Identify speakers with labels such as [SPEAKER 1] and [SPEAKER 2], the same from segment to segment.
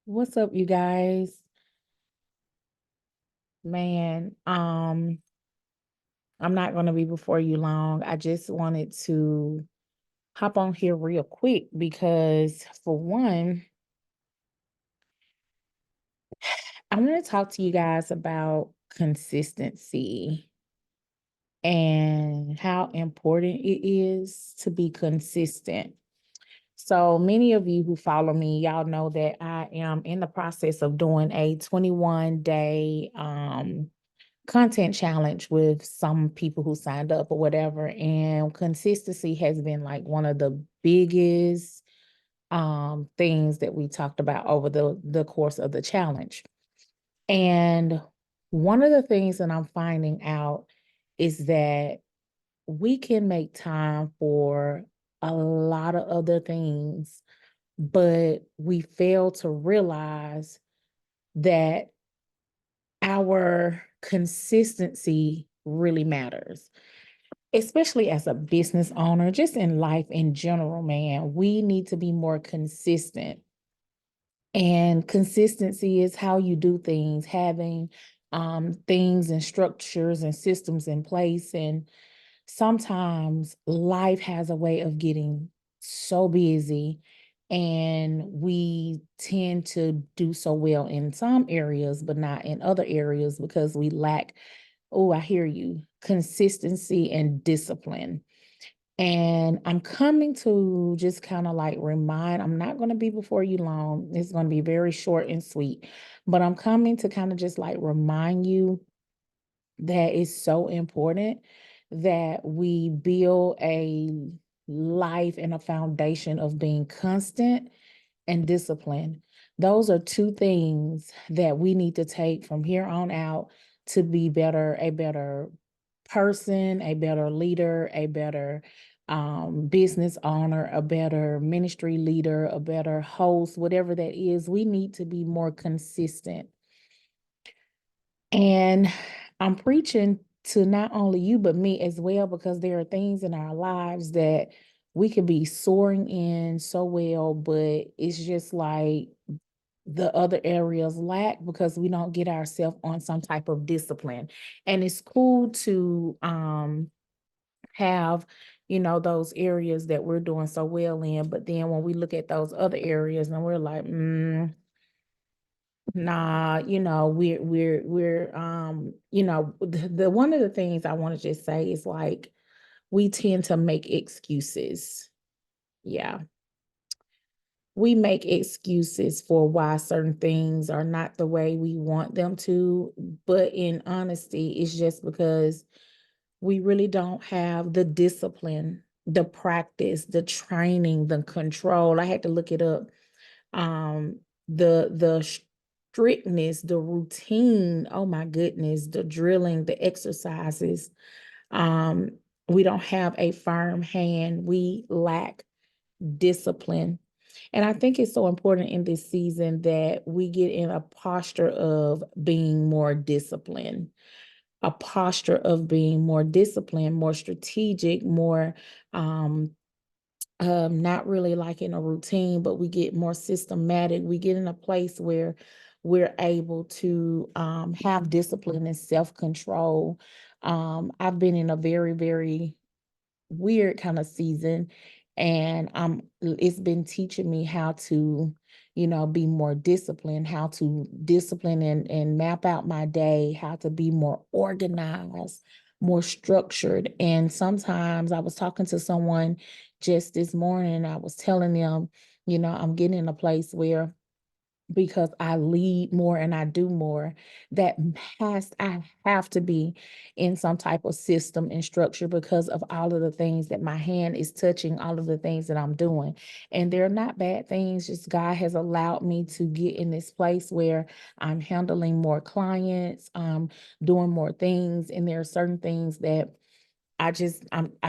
[SPEAKER 1] What's up, you guys? Man, I'm not going to be before you long. I just wanted to hop on here real quick because, for one, I want to talk to you guys about consistency and how important it is to be consistent. So, many of you who follow me, y'all know that I am in the process of doing a 21-day content challenge with some people who signed up or whatever. And consistency has been like one of the biggest things that we talked about over the course of the challenge. And one of the things that I'm finding out is that we can make time for a lot of other things, but we fail to realize that our consistency really matters, especially as a business owner, just in life in general, man. We need to be more consistent. And consistency is how you do things, having things and structures and systems in place. And sometimes life has a way of getting so busy, and we tend to do so well in some areas, but not in other areas because we lack, oh, I hear you, consistency and discipline. And I'm coming to just kind of like remind, I'm not going to be before you long. It's going to be very short and sweet, but I'm coming to kind of just like remind you that it's so important that we build a life and a foundation of being constant and disciplined. Those are two things that we need to take from here on out to be better, a better person, a better leader, a better business owner, a better ministry leader, a better host, whatever that is. We need to be more consistent. And I'm preaching to not only you, but me as well, because there are things in our lives that we could be soaring in so well, but it's just like the other areas lack because we don't get ourselves on some type of discipline. And it's cool to have, those areas that we're doing so well in, but then when we look at those other areas and we're like, nah, we're the one of the things I want to just say is like we tend to make excuses. Yeah. We make excuses for why certain things are not the way we want them to, but in honesty, it's just because we really don't have the discipline, the practice, the training, the control. I had to look it up. Um, the strictness, the routine, oh my goodness, the drilling, the exercises. Um, we don't have a firm hand. We lack discipline. And I think it's so important in this season that we get in a posture of being more disciplined, a posture of being more disciplined, more strategic, more not really like in a routine, but we get more systematic. We get in a place where we're able to have discipline and self-control. I've been in a very, very weird kind of season, and it's been teaching me how to be more disciplined, how to discipline and map out my day, how to be more organized, more structured. And sometimes I was talking to someone just this morning, and I was telling them, I'm getting in a place where, because I lead more and I do more, that I have to be in some type of system and structure because of all of the things that my hand is touching, all of the things that I'm doing. And they're not bad things, just God has allowed me to get in this place where I'm handling more clients, doing more things. And there are certain things that I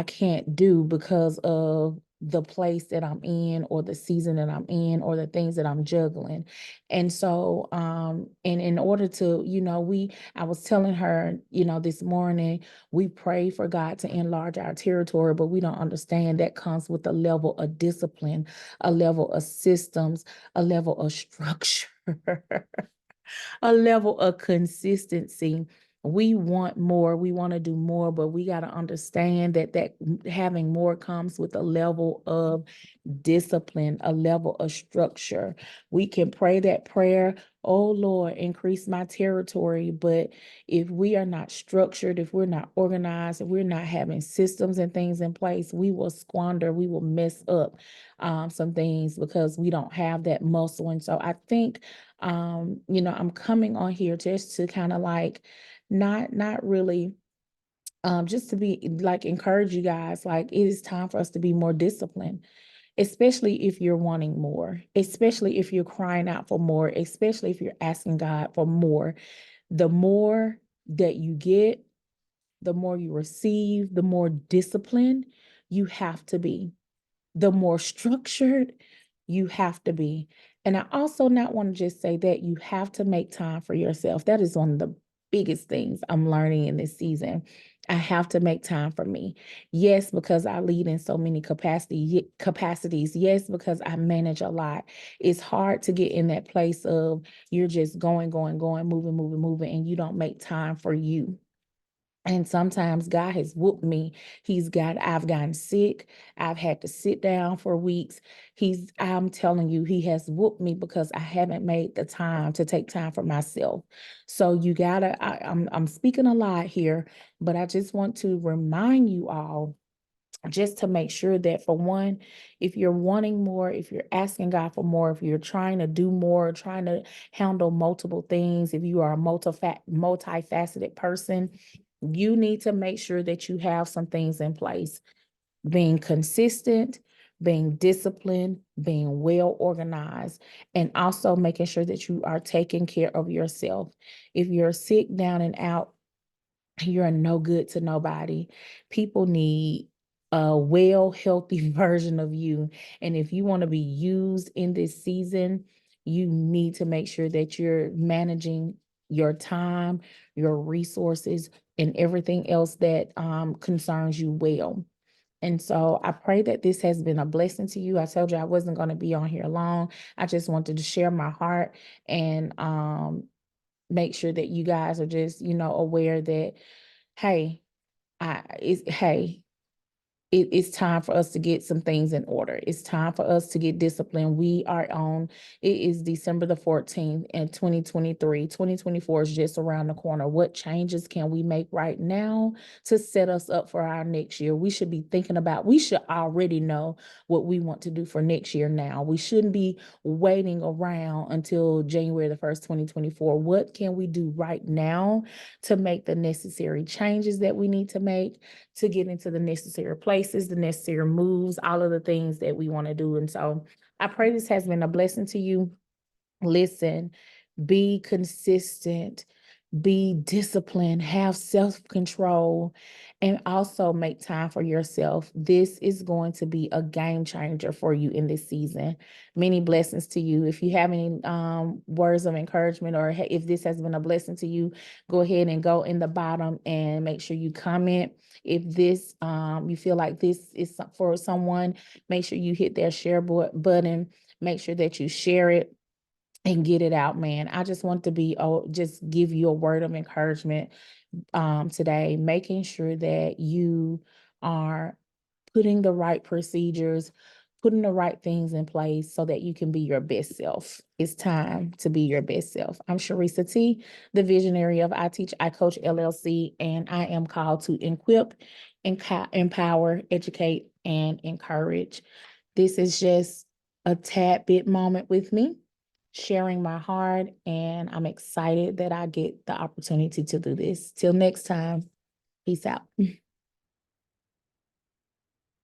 [SPEAKER 1] can't do because of the place that I'm in or the season that I'm in or the things that I'm juggling. And so, and in order to, I was telling her, this morning, we pray for God to enlarge our territory, but we don't understand that comes with a level of discipline, a level of systems, a level of structure, a level of consistency. We want more, we want to do more, but we got to understand that having more comes with a level of discipline, a level of structure. We can pray that prayer, oh Lord, increase my territory. But if we are not structured, if we're not organized, if we're not having systems and things in place, we will squander, we will mess up some things because we don't have that muscle. And so I think, I'm coming on here just to kind of like, not really just to be like encourage you guys, like it is time for us to be more disciplined, especially if you're wanting more, especially if you're crying out for more, especially if you're asking God for more. The more that you get, the more you receive, the more disciplined you have to be, the more structured you have to be. And I also not want to just say that you have to make time for yourself. That is one of the biggest things I'm learning in this season. I have to make time for me. Yes, because I lead in so many capacities. Yes, because I manage a lot. It's hard to get in that place of you're just going, going, going, moving, moving, moving, and you don't make time for you. And sometimes God has whooped me. I've gotten sick. I've had to sit down for weeks. I'm telling you, he has whooped me because I haven't made the time to take time for myself. So you gotta, I'm speaking a lot here, but I just want to remind you all just to make sure that, for one, if you're wanting more, if you're asking God for more, if you're trying to do more, trying to handle multiple things, if you are a multifaceted person, you need to make sure that you have some things in place. Being consistent, being disciplined, being well organized, and also making sure that you are taking care of yourself. If you're sick, down and out, you're no good to nobody. People need a well, healthy version of you. And if you want to be used in this season, you need to make sure that you're managing your time, your resources, and everything else that concerns you well. And so I pray that this has been a blessing to you. I told you I wasn't going to be on here long. I just wanted to share my heart and make sure that you guys are just, aware that, hey, hey, it's time for us to get some things in order. It's time for us to get disciplined. It is December the 14th in 2023. 2024 is just around the corner. What changes can we make right now to set us up for our next year? We should be we should already know what we want to do for next year now. We shouldn't be waiting around until January the 1st, 2024. What can we do right now to make the necessary changes that we need to make, to get into the necessary places, the necessary moves, all of the things that we want to do? And so I pray this has been a blessing to you. Listen, be consistent, be disciplined, have self-control, and also make time for yourself. This is going to be a game changer for you in this season. Many blessings to you. If you have any words of encouragement, or if this has been a blessing to you, go ahead and go in the bottom and make sure you comment. If this you feel like this is for someone, make sure you hit that share button. Make sure that you share it and get it out, man. I just want to just give you a word of encouragement today, making sure that you are putting the right procedures, putting the right things in place so that you can be your best self. It's time to be your best self. I'm Charrisa T, the visionary of I Teach, I Coach LLC, and I am called to equip, empower, educate, and encourage. This is just a tad bit moment with me, sharing my heart, and I'm excited that I get the opportunity to do this. Till next time, peace out.